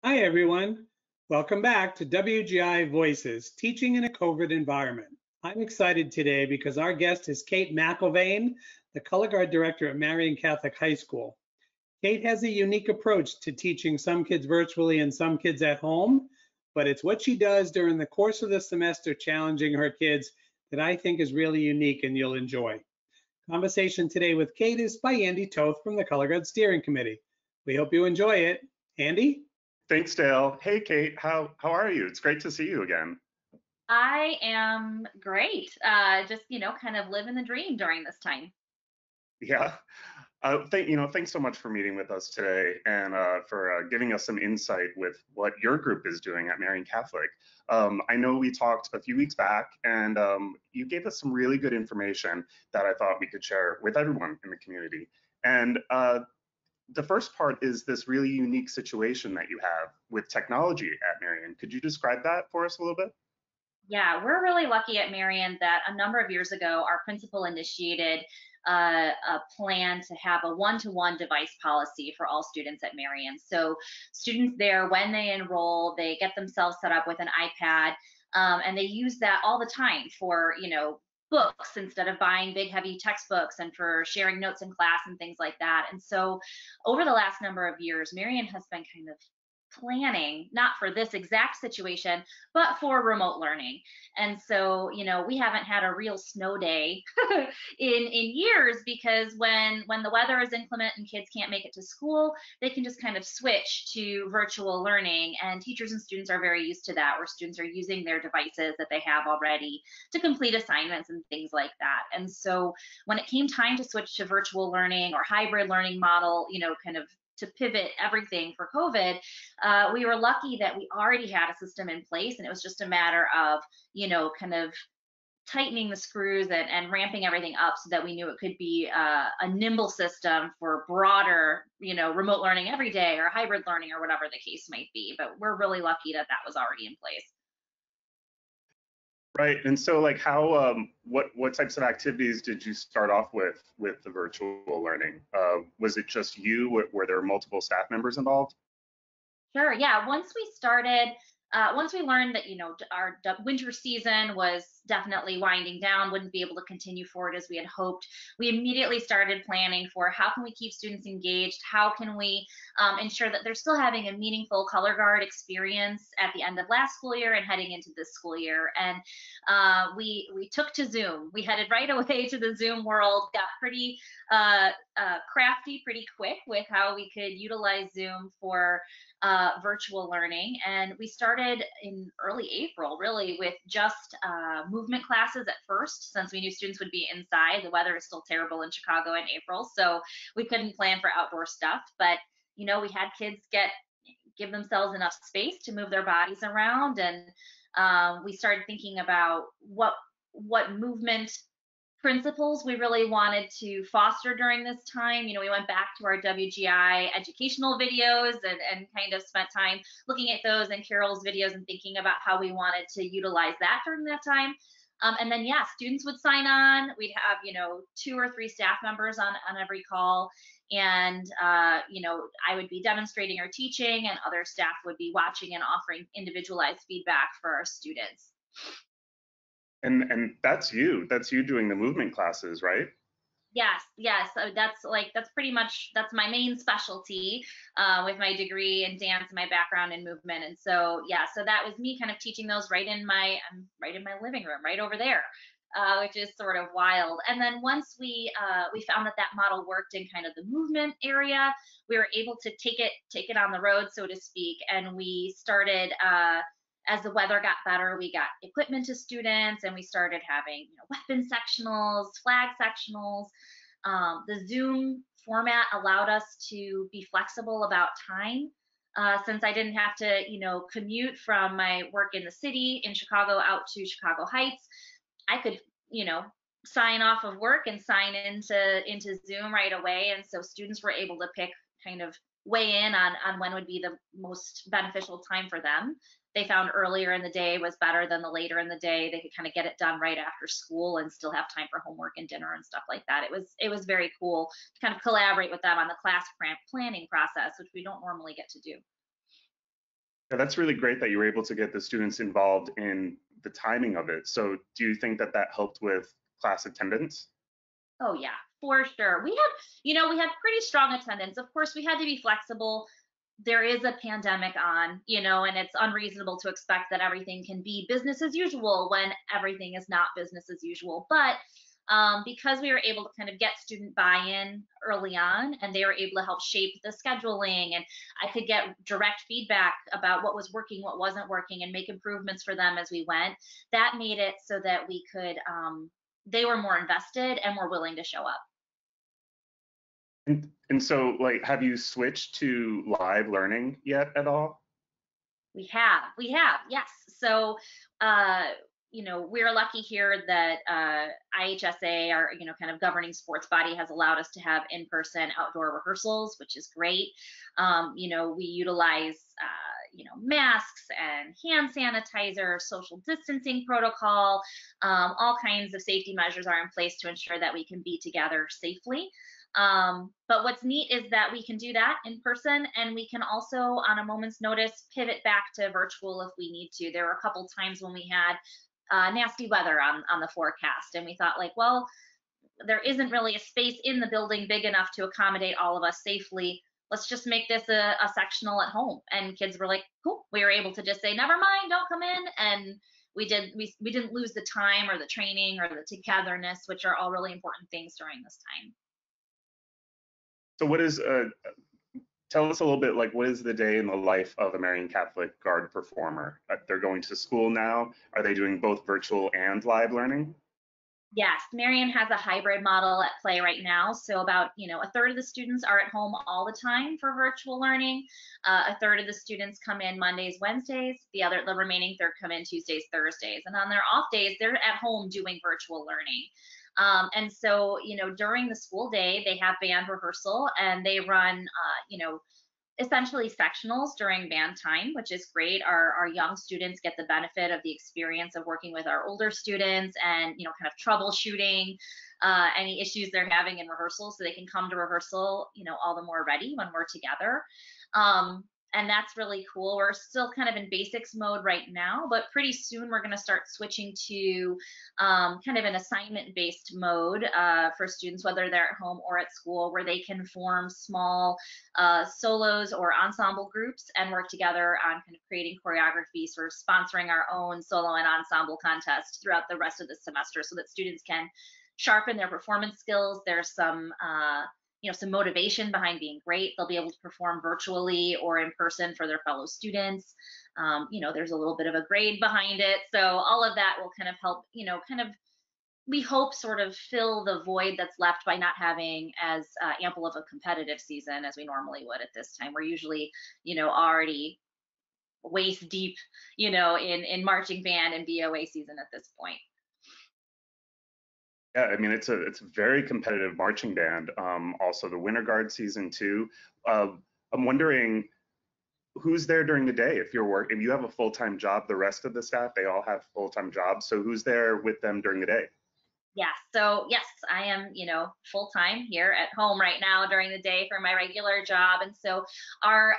Hi, everyone. Welcome back to WGI Voices, Teaching in a COVID Environment. I'm excited today because our guest is Kate McIlvain, the Color Guard Director at Marian Catholic High School. Kate has a unique approach to teaching some kids virtually and some kids at home, but it's what she does during the course of the semester challenging her kids that I think is really unique and you'll enjoy. Conversation today with Kate is by Andy Toth from the Color Guard Steering Committee. We hope you enjoy it. Andy? Thanks, Dale. Hey, Kate, how are you? It's great to see you again. I am great. Just, kind of living the dream during this time. Yeah. Thanks so much for meeting with us today and for giving us some insight with what your group is doing at Marian Catholic. I know we talked a few weeks back, and you gave us some really good information that I thought we could share with everyone in the community. And the first part is this really unique situation that you have with technology at Marian. Could you describe that for us a little bit? Yeah, we're really lucky at Marian that a number of years ago, our principal initiated a plan to have a one-to-one device policy for all students at Marian. So students there, when they enroll, they get themselves set up with an iPad, and they use that all the time for, books instead of buying big heavy textbooks, and for sharing notes in class and things like that. And so over the last number of years, Marian has been kind of planning, not for this exact situation, but for remote learning. And so, we haven't had a real snow day in years, because when the weather is inclement and kids can't make it to school, they can just kind of switch to virtual learning. And teachers and students are very used to that, where students are using their devices that they have already to complete assignments and things like that. And so when it came time to switch to virtual learning or hybrid learning model, kind of to pivot everything for COVID, we were lucky that we already had a system in place, and it was just a matter of, kind of tightening the screws and ramping everything up so that we knew it could be a nimble system for broader, remote learning every day, or hybrid learning, or whatever the case might be. But we're really lucky that that was already in place. Right. And so, like, what types of activities did you start off with the virtual learning? Was it just you? Were there multiple staff members involved? Sure. Yeah. Once we learned that, our winter season was definitely winding down, wouldn't be able to continue forward as we had hoped, we immediately started planning for how can we keep students engaged? How can we ensure that they're still having a meaningful color guard experience at the end of last school year and heading into this school year? And we took to Zoom. We headed right away to the Zoom world, got pretty crafty pretty quick with how we could utilize Zoom for virtual learning. And we started in early April, really, with just movement classes at first, since we knew students would be inside. The weather is still terrible in Chicago in April, so we couldn't plan for outdoor stuff. But, we had kids give themselves enough space to move their bodies around, and we started thinking about what movement principles we really wanted to foster during this time. We went back to our WGI educational videos and kind of spent time looking at those and Carol's videos and thinking about how we wanted to utilize that during that time. And then, yeah, students would sign on. We'd have, 2 or 3 staff members on every call. And, I would be demonstrating or teaching, and other staff would be watching and offering individualized feedback for our students. And that's you. That's you doing the movement classes, right? Yes. So that's pretty much, that's my main specialty with my degree in dance and my background in movement. And so, yeah, so that was me kind of teaching those right in my living room, right over there, which is sort of wild. And then once we found that model worked in kind of the movement area, we were able to take it on the road, so to speak, and we started. As the weather got better, we got equipment to students, and we started having, weapon sectionals, flag sectionals. The Zoom format allowed us to be flexible about time. Since I didn't have to, commute from my work in the city in Chicago out to Chicago Heights, I could, sign off of work and sign into Zoom right away. And so students were able to pick, kind of weigh in on when would be the most beneficial time for them. They found earlier in the day was better than the later in the day. They could kind of get it done right after school and still have time for homework and dinner and stuff like that. It was very cool to kind of collaborate with them on the class planning process, which we don't normally get to do. Yeah, that's really great that you were able to get the students involved in the timing of it. So do you think that that helped with class attendance? Oh yeah, for sure. We had pretty strong attendance. Of course, we had to be flexible. There is a pandemic on, and it's unreasonable to expect that everything can be business as usual when everything is not business as usual. But because we were able to kind of get student buy-in early on, and they were able to help shape the scheduling, and I could get direct feedback about what was working, what wasn't working, and make improvements for them as we went. That made it so that we could, they were more invested and more willing to show up. And so, like, have you switched to live learning yet at all? We have, yes. So, uh, we're lucky here that IHSA, our, kind of governing sports body, has allowed us to have in-person outdoor rehearsals, which is great. We utilize, masks and hand sanitizer, social distancing protocol, all kinds of safety measures are in place to ensure that we can be together safely. But what's neat is that we can do that in person, and we can also, on a moment's notice, pivot back to virtual if we need to. There were a couple times when we had nasty weather on the forecast, and we thought, like, well, there isn't really a space in the building big enough to accommodate all of us safely. Let's just make this a sectional at home. And kids were like, cool. We were able to just say, never mind, don't come in. And we didn't lose the time or the training or the togetherness, which are all really important things during this time. So what is tell us a little bit, like, what is the day in the life of a Marian Catholic Guard performer? They're going to school now. Are they doing both virtual and live learning? Yes, Marian has a hybrid model at play right now. So about, a third of the students are at home all the time for virtual learning. A third of the students come in Mondays, Wednesdays. The remaining third come in Tuesdays, Thursdays. And on their off days, they're at home doing virtual learning. And so, during the school day, they have band rehearsal, and they run, essentially sectionals during band time, which is great. Our young students get the benefit of the experience of working with our older students and, kind of troubleshooting any issues they're having in rehearsal, so they can come to rehearsal, all the more ready when we're together. And that's really cool. We're still kind of in basics mode right now, but pretty soon we're going to start switching to kind of an assignment-based mode for students, whether they're at home or at school, where they can form small solos or ensemble groups and work together on kind of creating choreography, sort of sponsoring our own solo and ensemble contest throughout the rest of the semester, so that students can sharpen their performance skills. There's some some motivation behind being great. They'll be able to perform virtually or in person for their fellow students. There's a little bit of a grade behind it. So all of that will kind of help, we hope, sort of fill the void that's left by not having as ample of a competitive season as we normally would at this time. We're usually, already waist deep, in marching band and BOA season at this point. Yeah, I mean, it's a very competitive marching band. Also, the Winter Guard season too. I'm wondering who's there during the day. If you have a full-time job, the rest of the staff, they all have full-time jobs. So who's there with them during the day? Yeah, so yes, I am, full-time here at home right now during the day for my regular job. And so our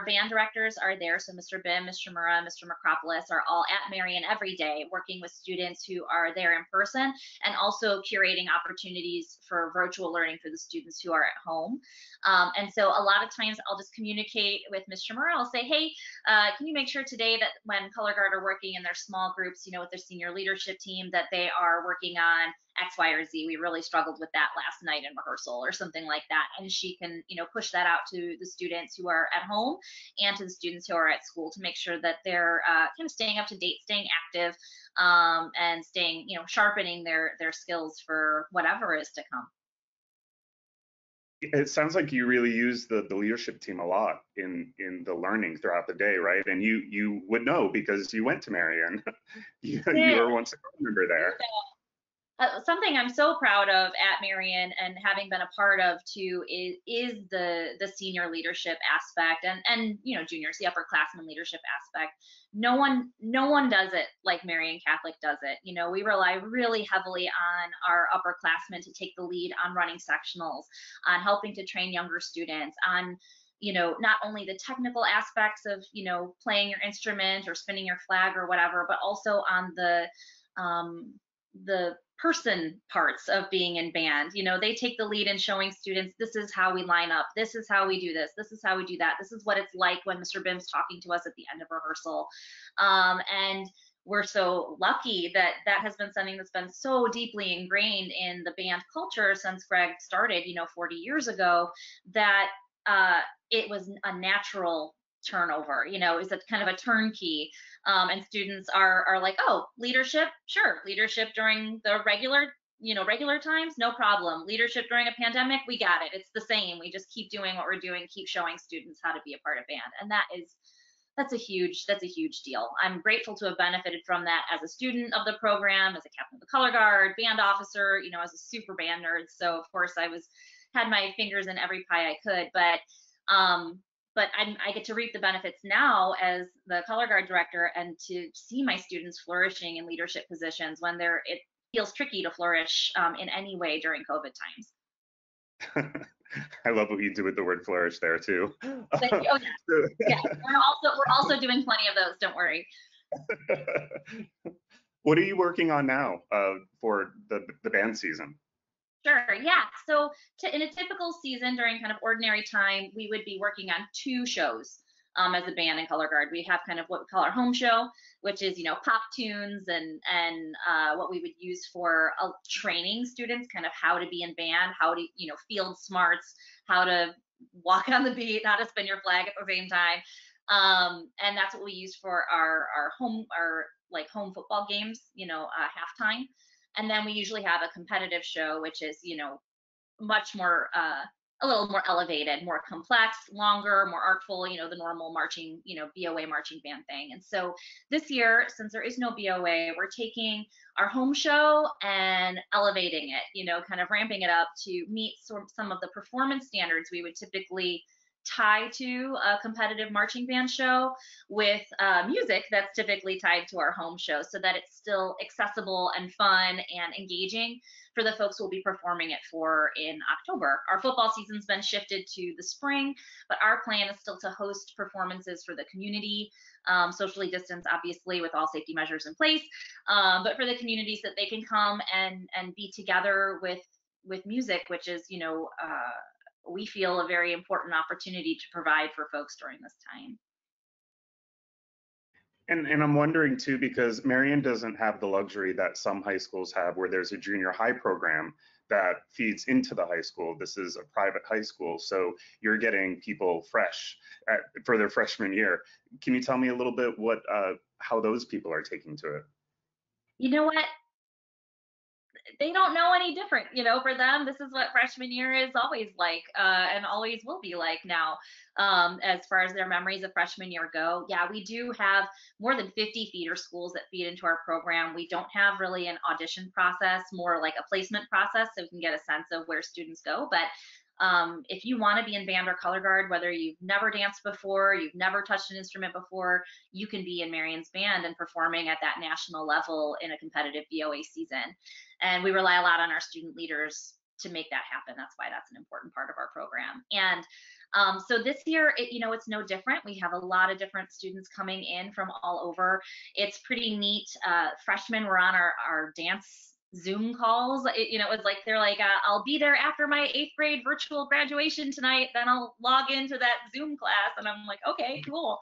band directors are there. So Mr. Bim, Mr. Murrah, Mr. Macropolis are all at Marian every day, working with students who are there in person, and also curating opportunities for virtual learning for the students who are at home. And so a lot of times I'll just communicate with Mr. Murrah. I'll say, hey, can you make sure today that when Color Guard are working in their small groups, with their senior leadership team, that they are working on X, Y, or Z. We really struggled with that last night in rehearsal, or something like that. And she can, push that out to the students who are at home and to the students who are at school, to make sure that they're kind of staying up to date, staying active, and staying, sharpening their skills for whatever is to come. It sounds like you really use the leadership team a lot in the learning throughout the day, right? And you would know because you went to Marian. you were once a member there. Something I'm so proud of at Marian, and having been a part of too, is the senior leadership aspect, and juniors, the upperclassmen leadership aspect. No one does it like Marian Catholic does it. We rely really heavily on our upperclassmen to take the lead on running sectionals, on helping to train younger students, on not only the technical aspects of, playing your instrument or spinning your flag or whatever, but also on the person parts of being in band. They take the lead in showing students, this is how we line up, this is how we do this is how we do that, this is what it's like when Mr. Bim's talking to us at the end of rehearsal. And we're so lucky that that has been something that's been so deeply ingrained in the band culture since Greg started, 40 years ago, that it was a natural turnover. Is a kind of a turnkey, and students are like, oh, leadership, sure, leadership during the regular times, no problem. Leadership during a pandemic, we got it. It's the same. We just keep doing what we're doing, keep showing students how to be a part of band, and that's a huge deal. I'm grateful to have benefited from that as a student of the program, as a captain of the color guard, band officer, as a super band nerd. So of course I had my fingers in every pie I could, but I get to reap the benefits now as the color guard director, and to see my students flourishing in leadership positions when it feels tricky to flourish in any way during COVID times. I love what you do with the word flourish there too. Thank you. Oh, yeah. Yeah. We're also doing plenty of those. Don't worry. What are you working on now for the band season? Sure. Yeah. So in a typical season during kind of ordinary time, we would be working on 2 shows as a band and color guard. We have kind of what we call our home show, which is, pop tunes and what we would use for training students, kind of how to be in band, how to, field smarts, how to walk on the beat, how to spin your flag at the same time. And that's what we use for our home football games, halftime. And then we usually have a competitive show, which is, much more, a little more elevated, more complex, longer, more artful, the normal marching, BOA marching band thing. And so this year, since there is no BOA, we're taking our home show and elevating it, kind of ramping it up to meet some of the performance standards we would typically tie to a competitive marching band show, with music that's typically tied to our home show, so that it's still accessible and fun and engaging for the folks we'll be performing it for in October. Our football season's been shifted to the spring, but our plan is still to host performances for the community, socially distanced, obviously, with all safety measures in place, but for the communities, that they can come and be together with music, which is, we feel a very important opportunity to provide for folks during this time. And I'm wondering too, because Marian doesn't have the luxury that some high schools have, where there's a junior high program that feeds into the high school. This is a private high school, so you're getting people fresh for their freshman year. Can you tell me a little bit how those people are taking to it? You know what? They don't know any different. For them, this is what freshman year is always like, and always will be like now, as far as their memories of freshman year go. Yeah, we do have more than 50 feeder schools that feed into our program. We don't have really an audition process, more like a placement process, so we can get a sense of where students go. But if you want to be in band or color guard, whether you've never danced before, you've never touched an instrument before, you can be in Marian's band and performing at that national level in a competitive BOA season. And we rely a lot on our student leaders to make that happen. That's why that's an important part of our program. And so this year, it's no different. We have a lot of different students coming in from all over. It's pretty neat. Freshmen were on our dance Zoom calls. It was like, they're like, I'll be there after my 8th grade virtual graduation tonight, then I'll log into that Zoom class. And I'm like, okay, cool.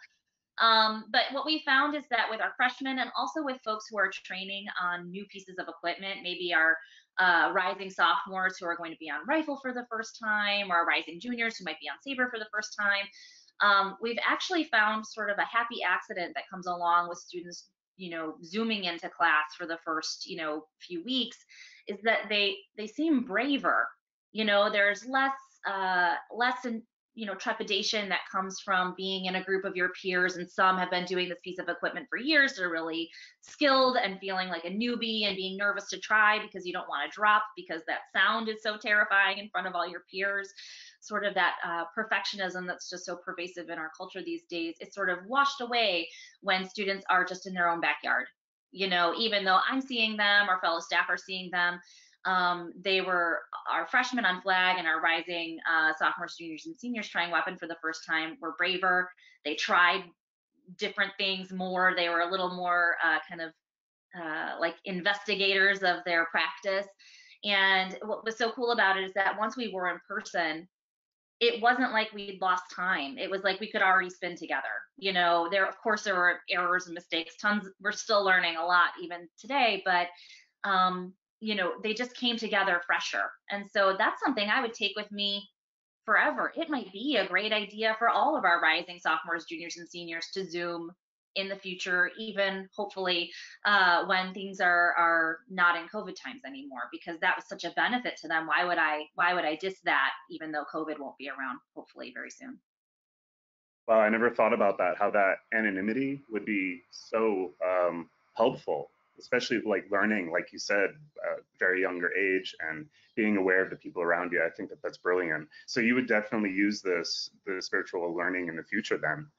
But what we found is that with our freshmen, and also with folks who are training on new pieces of equipment, maybe our rising sophomores who are going to be on rifle for the first time, or rising juniors who might be on saber for the first time, we've actually found sort of a happy accident that comes along with students zooming into class for the first few weeks, is that they seem braver. There's less trepidation that comes from being in a group of your peers, and some have been doing this piece of equipment for years. They're really skilled, and feeling like a newbie and being nervous to try because you don't want to drop, because that sound is so terrifying in front of all your peers. Sort of that perfectionism that's just so pervasive in our culture these days, it's sort of washed away when students are just in their own backyard. Even though I'm seeing them, our fellow staff are seeing them, They were our freshmen on flag and our rising sophomores, juniors, and seniors trying weapon for the first time were braver. They tried different things more. They were a little more kind of like investigators of their practice. And what was so cool about it is that once we were in person, it wasn't like we'd lost time. It was like we could already spin together. You know, there, of course, there were errors and mistakes, tons. We're still learning a lot even today, but you know, they just came together fresher. And so that's something I would take with me forever. It might be a great idea for all of our rising sophomores, juniors, and seniors to Zoom in the future, even hopefully when things are not in COVID times anymore, because that was such a benefit to them. Why would I diss that, even though COVID won't be around hopefully very soon? Well, I never thought about that, how that anonymity would be so helpful, especially like learning, like you said, very younger age and being aware of the people around you. I think that that's brilliant. So you would definitely use this, the spiritual learning in the future then.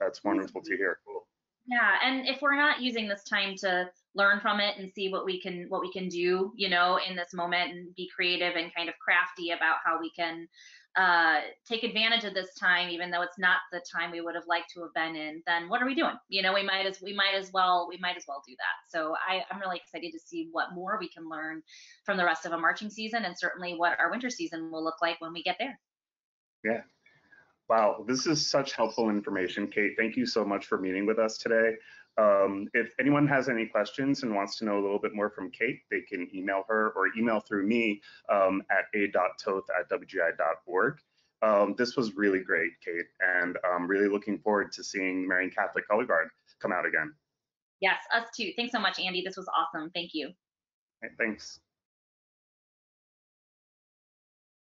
That's wonderful to hear. Cool. Yeah, and if we're not using this time to learn from it and see what we can do, you know, in this moment and be creative and kind of crafty about how we can take advantage of this time, even though it's not the time we would have liked to have been in, then what are we doing? You know, we might as well do that. So I'm really excited to see what more we can learn from the rest of a marching season, and certainly what our winter season will look like when we get there. Yeah. Wow, this is such helpful information, Kate. Thank you so much for meeting with us today. If anyone has any questions and wants to know a little bit more from Kate, they can email her or email through me at a.toth@wgi.org. This was really great, Kate, and I'm really looking forward to seeing Marian Catholic Color Guard come out again. Yes, us too. Thanks so much, Andy. This was awesome. Thank you. Thanks.